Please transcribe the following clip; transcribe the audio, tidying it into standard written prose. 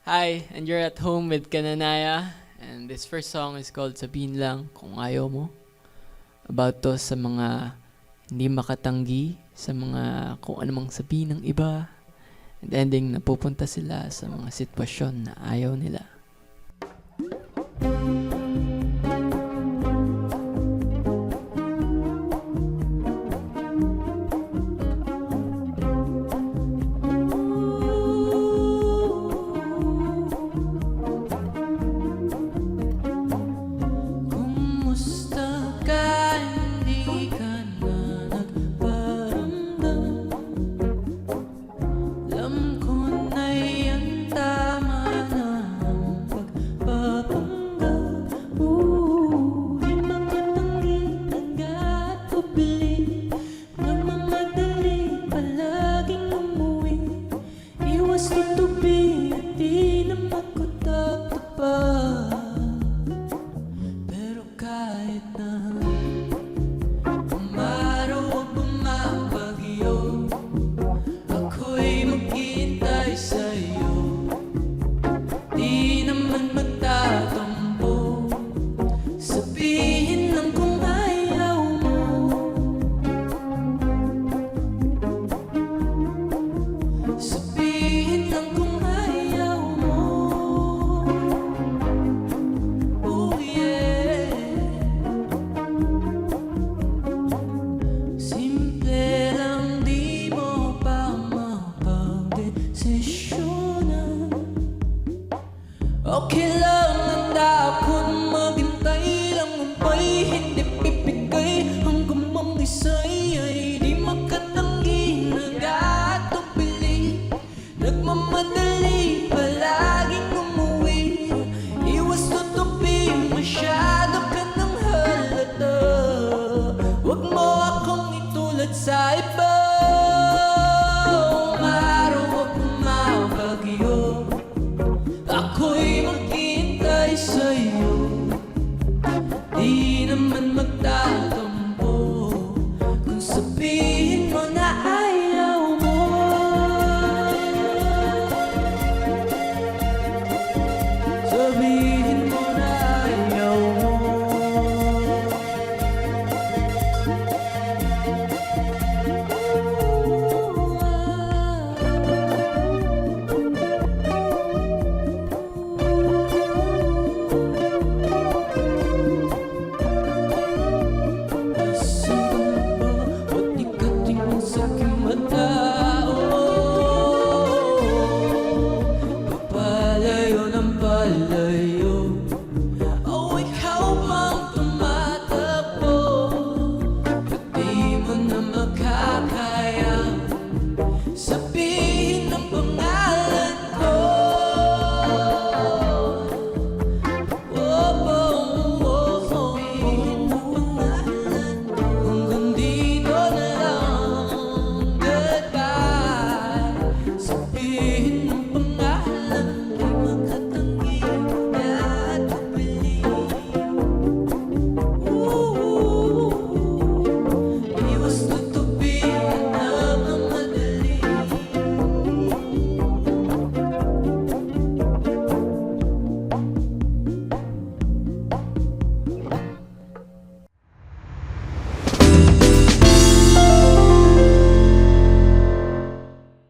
Hi, and you're at home with Kananaya. And this first song is called Sabihin Lang Kung Ayaw Mo. About to sa mga hindi makatanggi, sa mga kung anumang sabihin ng iba. And ending, napupunta sila sa mga sitwasyon na ayaw nila. Kumusta ka? Hindi ka na nagparamdam. Alam ko na yan, tama na ang pagpapanggap. Di makatanggi, agad pabili. Nagmamadali, palaging umuwi. Iwas tutubi, at di na makatagtapa. Pero kahit na umaraw o bumabagyo, ako'y maghihintay sa'yo. Di naman magtatampo. Sabihin lang kung ayaw mo. Sabihin lang kung ayaw mo. Oh yeah. Simple lang, di mo pa mapagdesisyonan. Okay lang ang dapat maghintay lang ang pa'y hindi pipigay. Hanggang mag-isay ay di makatanggi, nagatubili. Nagmamadali, palaging umuwi. Iwas tutupi, masyado ka ng halata. Huwag mo akong itulad sa